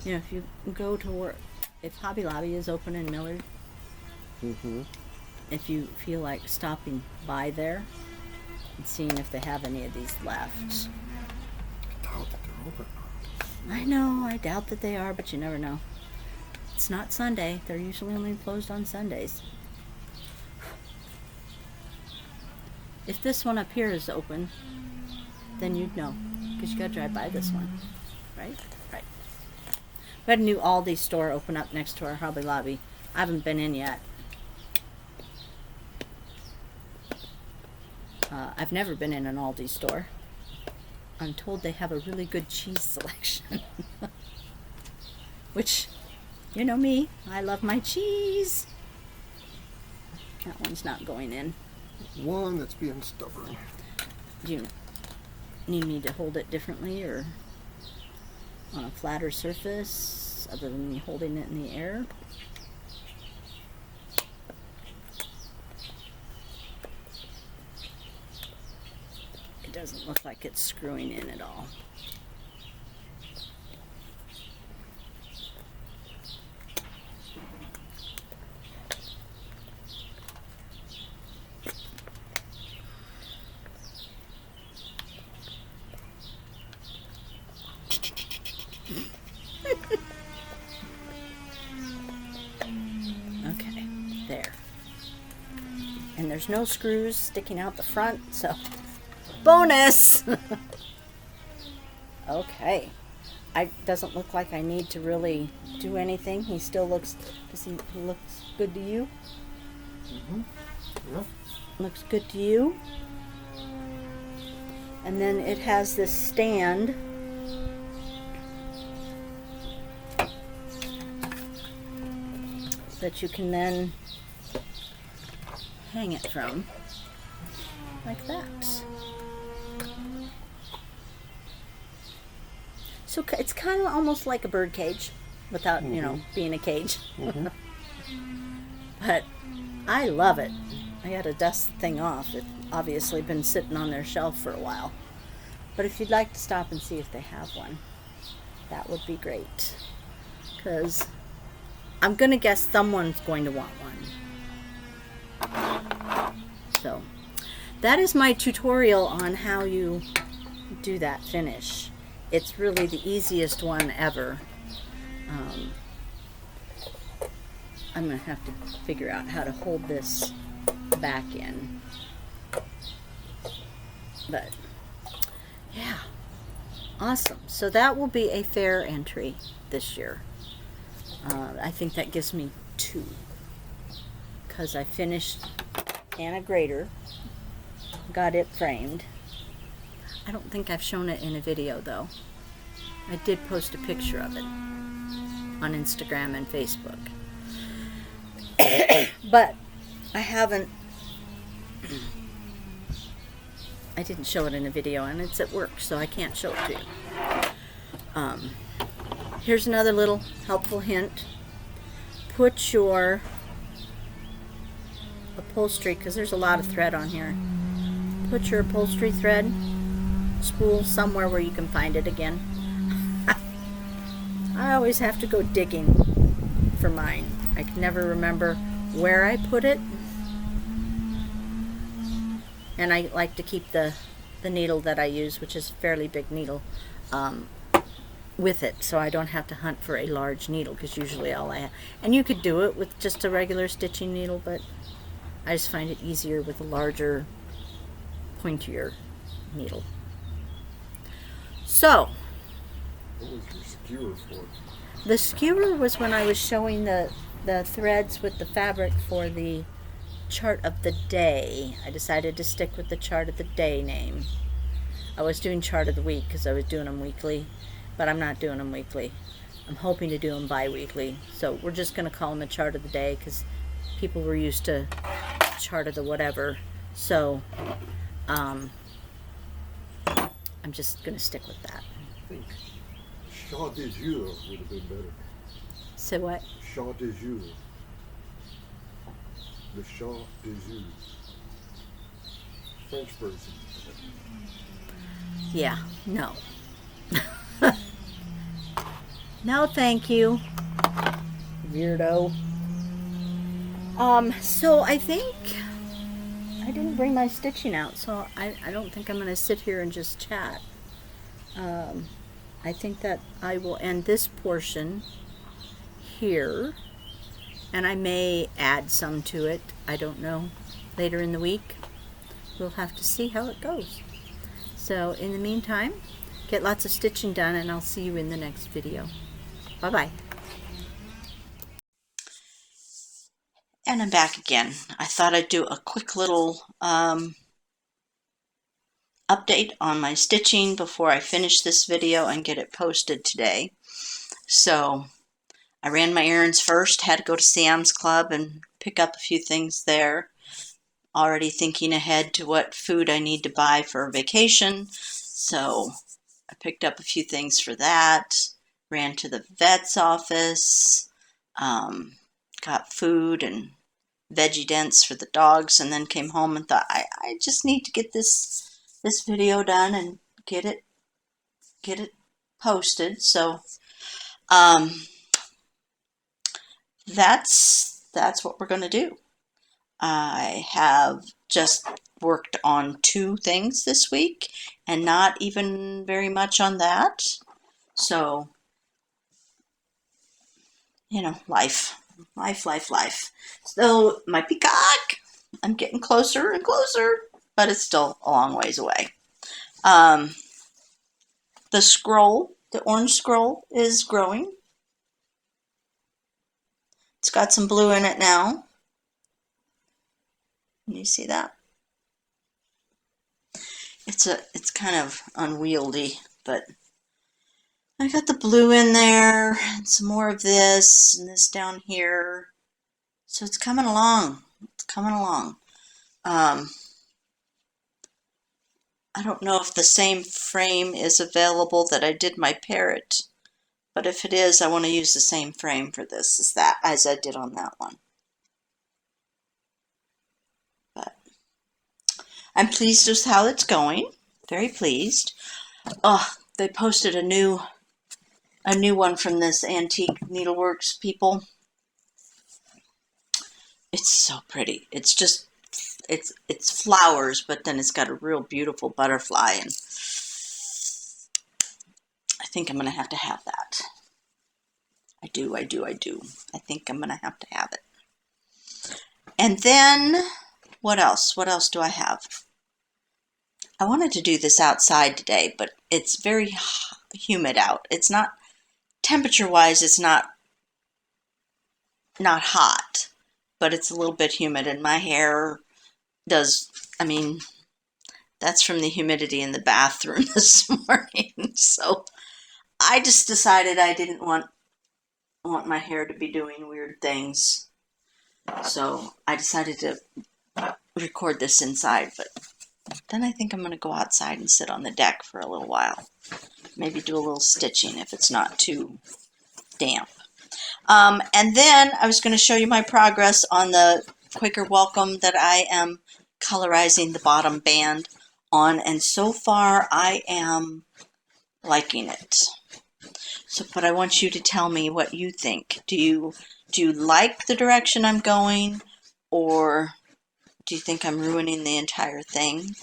You know, if you go to work, if Hobby Lobby is open in Millard, if you feel like stopping by there and seeing if they have any of these left. I doubt that they're open. I know, I doubt that they are, but you never know. It's not Sunday. They're usually only closed on Sundays. If this one up here is open, then you'd know, because you gotta drive by this one, right? Right. We had a new Aldi store open up next to our Hobby Lobby. I haven't been in yet. I've never been in an Aldi store. I'm told they have a really good cheese selection. Which, you know me, I love my cheese. That one's not going in. One that's being stubborn. Do you need me to hold it differently or on a flatter surface other than me holding it in the air? It doesn't look like it's screwing in at all. Okay, there. And there's no screws sticking out the front, so bonus! Okay. doesn't look like I need to really do anything. He still looks, he looks good to you? Yeah. Looks good to you. And then it has this stand that you can then hang it from, like that. So it's kind of almost like a bird cage, without, you know, being a cage. But I love it. I gotta dust the thing off. It's obviously been sitting on their shelf for a while. But if you'd like to stop and see if they have one, that would be great. Because I'm gonna guess someone's going to want one. So that is my tutorial on how you do that finish. It's really the easiest one ever. I'm going to have to figure out how to hold this back in. But, yeah. Awesome. So that will be a fair entry this year. I think that gives me 2. Because I finished Anna Grader. Got it framed. I don't think I've shown it in a video, though. I did post a picture of it on Instagram and Facebook. But I haven't... I didn't show it in a video, and it's at work, so I can't show it to you. Here's another little helpful hint. Put your upholstery, because there's a lot of thread on here. Put your upholstery thread spool somewhere where you can find it again. I always have to go digging for mine. I can never remember where I put it. And I like to keep the needle that I use, which is a fairly big needle, with it, so I don't have to hunt for a large needle, because usually all I have... And you could do it with just a regular stitching needle, but I just find it easier with a larger, pointier needle. So, what was your skewer for? The skewer was when I was showing the threads with the fabric for the chart of the day. I decided to stick with the chart of the day name. I was doing chart of the week because I was doing them weekly, but I'm not doing them weekly. I'm hoping to do them bi-weekly. So we're just going to call them a chart of the day because people were used to chart of the whatever. So I'm just going to stick with that. I think Chant des Jours would have been better. So what? Chant des Jours. The Chant des Jours. French version. Yeah, no. No, thank you. Weirdo. So I think I didn't bring my stitching out, so I don't think I'm going to sit here and just chat. I think that I will end this portion here, and I may add some to it. I don't know. Later in the week, we'll have to see how it goes. So in the meantime, get lots of stitching done, and I'll see you in the next video. Bye-bye. And I'm back again. I thought I'd do a quick little update on my stitching before I finish this video and get it posted today. So I ran my errands first, had to go to Sam's Club and pick up a few things there. Already thinking ahead to what food I need to buy for vacation. So I picked up a few things for that. Ran to the vet's office. Got food and veggie dents for the dogs, and then came home and thought I just need to get this video done and get it posted. So that's what we're going to do. I have just worked on 2 things this week and not even very much on that. So, you know, life. So my peacock, I'm getting closer and closer, but it's still a long ways away. The scroll The orange scroll is growing. It's got some blue in it now. Can you see that? It's kind of unwieldy, but I got the blue in there and some more of this and this down here. So it's coming along. It's coming along. I don't know if the same frame is available that I did my parrot, but if it is, I want to use the same frame for this as I did on that one. But I'm pleased with how it's going. Very pleased. Oh, they posted a new one from this Antique Needleworks people. It's so pretty. It's just it's flowers, but then it's got a real beautiful butterfly, and I think I'm gonna have to have that. I do. I think I'm gonna have to have it. And then what else? What else do I have? I wanted to do this outside today, but it's very humid out. It's not, temperature-wise, it's not hot, but it's a little bit humid, and my hair does, I mean, that's from the humidity in the bathroom this morning. So I just decided I didn't want my hair to be doing weird things. So I decided to record this inside, but then I think I'm going to go outside and sit on the deck for a little while. Maybe do a little stitching if it's not too damp. And then I was going to show you my progress on the Quaker Welcome that I am colorizing the bottom band on, and so far I am liking it. So, but I want you to tell me what you think. Do you like the direction I'm going, or do you think I'm ruining the entire thing?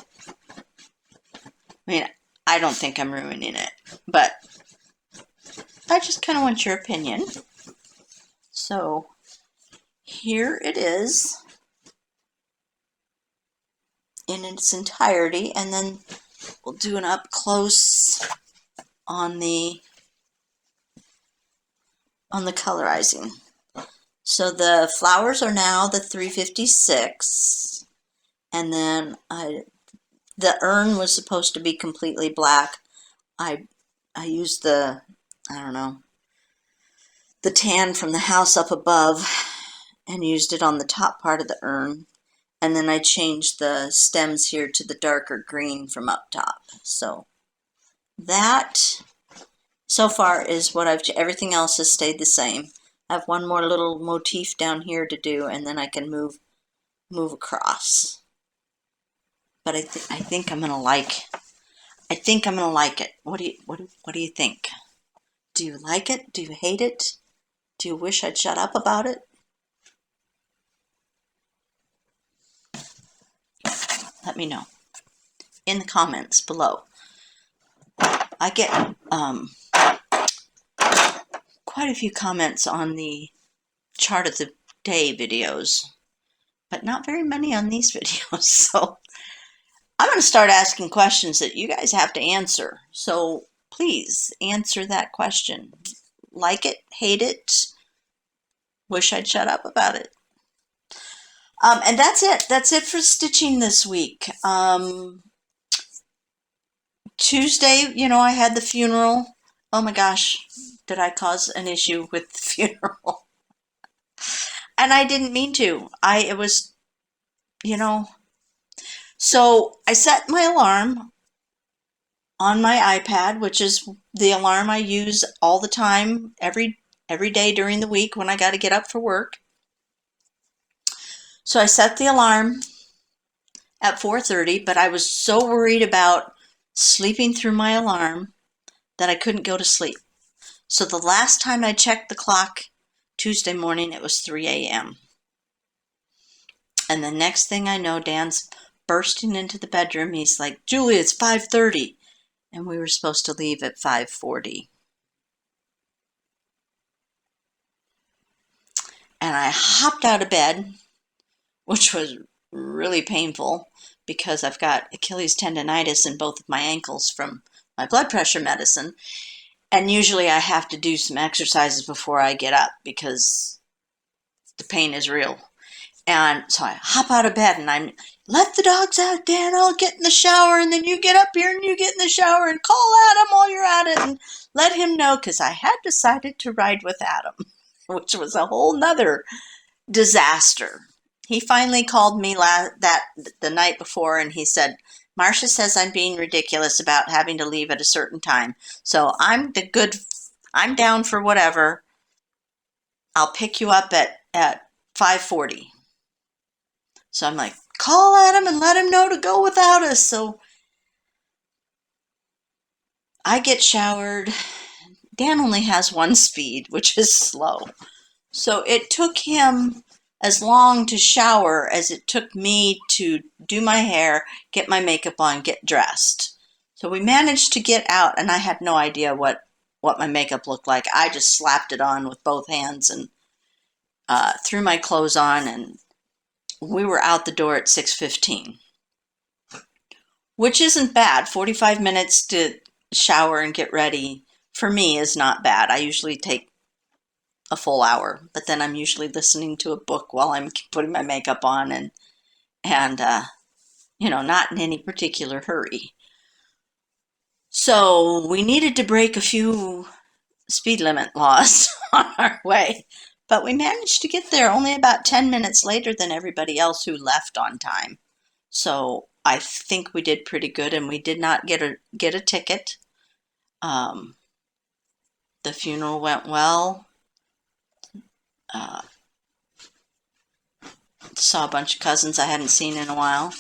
I mean, I don't think I'm ruining it, but I just kind of want your opinion. So here it is in its entirety, and then we'll do an up close on the colorizing. So the flowers are now the 356, and then the urn was supposed to be completely black. I used the, I don't know, the tan from the house up above and used it on the top part of the urn, and then I changed the stems here to the darker green from up top. So that so far is what everything else has stayed the same. I have one more little motif down here to do, and then I can move across. But I think I'm gonna like. I think I'm gonna like it. What do you think? Do you like it? Do you hate it? Do you wish I'd shut up about it? Let me know in the comments below. I get quite a few comments on the chart of the day videos, but not very many on these videos. So I'm going to start asking questions that you guys have to answer. So please answer that question. Like it, hate it, wish I'd shut up about it. And that's it. That's it for stitching this week. Tuesday, I had the funeral. Oh my gosh, did I cause an issue with the funeral? And I didn't mean to. It was, So I set my alarm on my iPad, which is the alarm I use all the time, every day during the week when I got to get up for work. So I set the alarm at 4:30, but I was so worried about sleeping through my alarm that I couldn't go to sleep. So the last time I checked the clock Tuesday morning, it was 3 a.m. And the next thing I know, Dan's bursting into the bedroom. He's like, "Julie, it's 5:30. And we were supposed to leave at 5:40. And I hopped out of bed, which was really painful because I've got Achilles tendonitis in both of my ankles from my blood pressure medicine. And usually I have to do some exercises before I get up because the pain is real. And so I hop out of bed and I'm, let the dogs out, Dan. I'll get in the shower, and then you get up here and you get in the shower and call Adam while you're at it and let him know, because I had decided to ride with Adam, which was a whole nother disaster. He finally called me the night before, and he said, Marcia says I'm being ridiculous about having to leave at a certain time. So I'm down for whatever. I'll pick you up at 5:40. So I'm like, call Adam and let him know to go without us. So I get showered. Dan only has one speed, which is slow. So it took him as long to shower as it took me to do my hair, get my makeup on, get dressed. So we managed to get out, and I had no idea what my makeup looked like. I just slapped it on with both hands and threw my clothes on, and we were out the door at 6:15, which isn't bad. 45 minutes to shower and get ready for me is not bad. I usually take a full hour, but then I'm usually listening to a book while I'm putting my makeup on and not in any particular hurry. So we needed to break a few speed limit laws on our way, but we managed to get there only about 10 minutes later than everybody else who left on time. So I think we did pretty good, and we did not get a ticket. The funeral went well. Saw a bunch of cousins I hadn't seen in a while,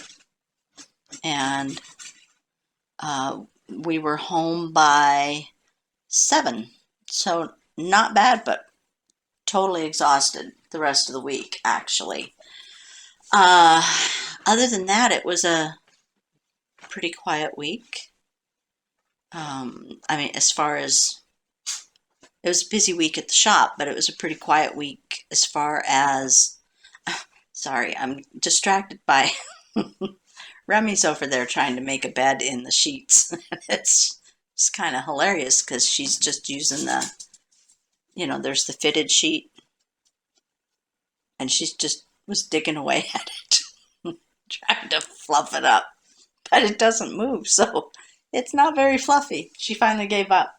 and we were home by 7. So not bad, but totally exhausted the rest of the week, actually. Other than that, it was a pretty quiet week. As far as, it was a busy week at the shop, but it was a pretty quiet week as far as, sorry, I'm distracted by Remy's over there trying to make a bed in the sheets. It's kind of hilarious because she's just using there's the fitted sheet, and she's just was digging away at it, trying to fluff it up, but it doesn't move, so it's not very fluffy. She finally gave up.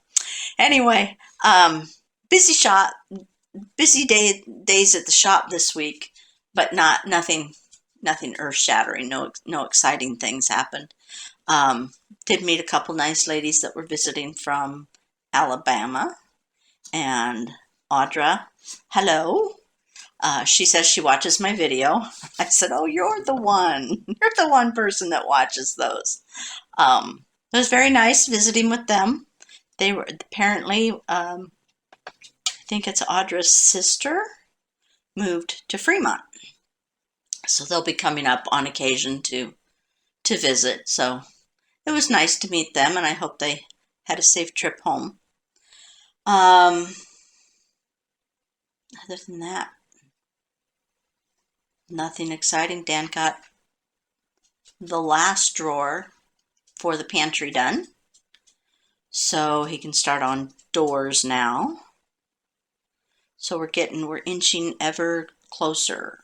Anyway, busy days at the shop this week, but nothing earth-shattering. No exciting things happened. Did meet a couple nice ladies that were visiting from Alabama, and Audra, hello. She says she watches my video. I said, oh, you're the one. You're the one person that watches those. It was very nice visiting with them. They were apparently, I think it's Audra's sister, moved to Fremont. So they'll be coming up on occasion to visit. So it was nice to meet them, and I hope they had a safe trip home. Other than that, nothing exciting. Dan got the last drawer for the pantry done, so he can start on doors now. So we're inching ever closer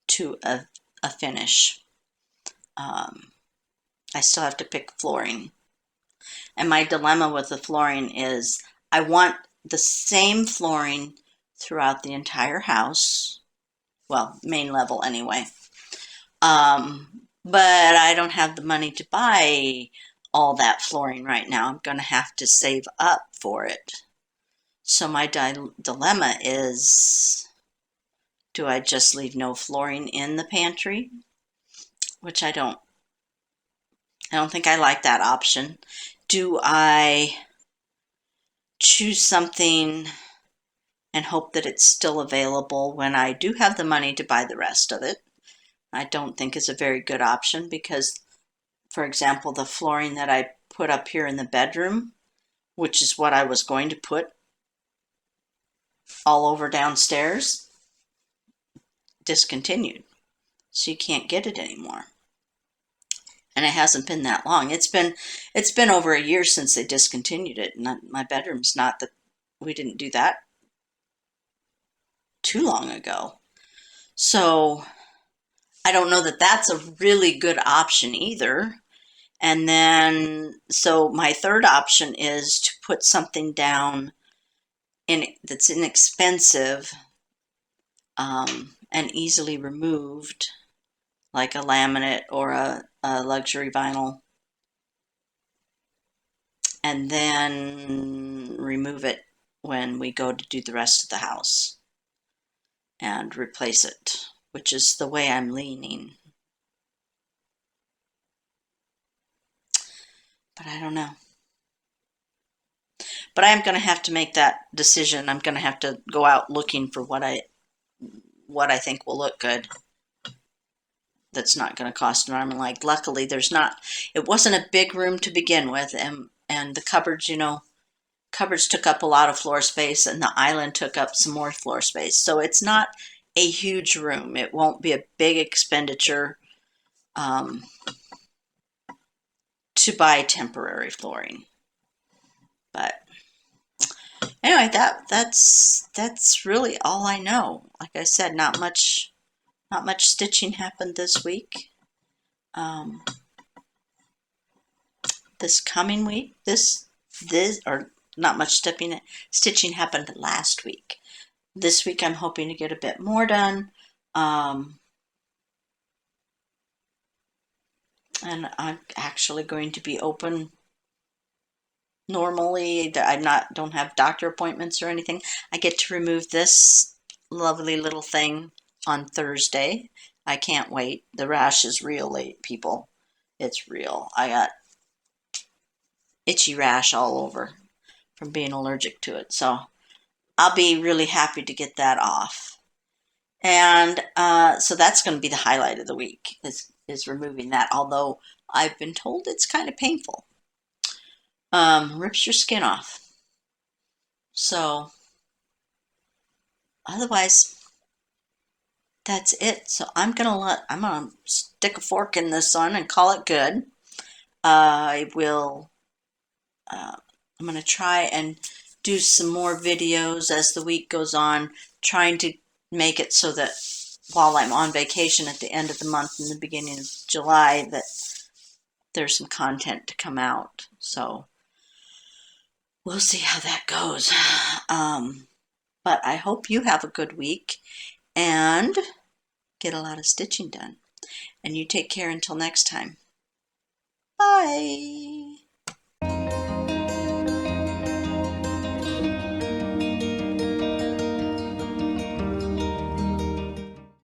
to a finish. I still have to pick flooring. And my dilemma with the flooring is I want the same flooring throughout the entire house. Well, main level anyway. But I don't have the money to buy all that flooring right now. I'm going to have to save up for it. So my dilemma is, do I just leave no flooring in the pantry? Which I don't think I like that option. Do I choose something and hope that it's still available when I do have the money to buy the rest of it? I don't think is a very good option because, for example, the flooring that I put up here in the bedroom, which is what I was going to put all over downstairs, discontinued. So you can't get it anymore. And it hasn't been that long. It's been over a year since they discontinued it. And my bedroom's not that we didn't do that too long ago. So I don't know that that's a really good option either. And then, so my third option is to put something down that's inexpensive and easily removed, like a laminate or a luxury vinyl, and then remove it when we go to do the rest of the house and replace it, which is the way I'm leaning. But I don't know. But I'm going to have to make that decision. I'm going to have to go out looking for what I think will look good. That's not going to cost an arm and leg. Luckily, it wasn't a big room to begin with, and the cupboards, cupboards took up a lot of floor space, and the island took up some more floor space. So it's not a huge room. It won't be a big expenditure to buy temporary flooring. But anyway, that's really all I know. Like I said, not much stitching happened this week. This coming week, this or not much stitching happened last week. This week I'm hoping to get a bit more done. And I'm actually going to be open normally. Don't have doctor appointments or anything. I get to remove this lovely little thing on Thursday. I can't wait. The rash is real late, people. It's real. I got itchy rash all over from being allergic to it. So I'll be really happy to get that off. And so that's going to be the highlight of the week is removing that. Although I've been told it's kind of painful. Rips your skin off. So otherwise, that's it. So I'm gonna stick a fork in this one and call it good. I will. I'm gonna try and do some more videos as the week goes on, trying to make it so that while I'm on vacation at the end of the month and the beginning of July, that there's some content to come out. So we'll see how that goes. But I hope you have a good week and get a lot of stitching done. And you take care until next time. Bye.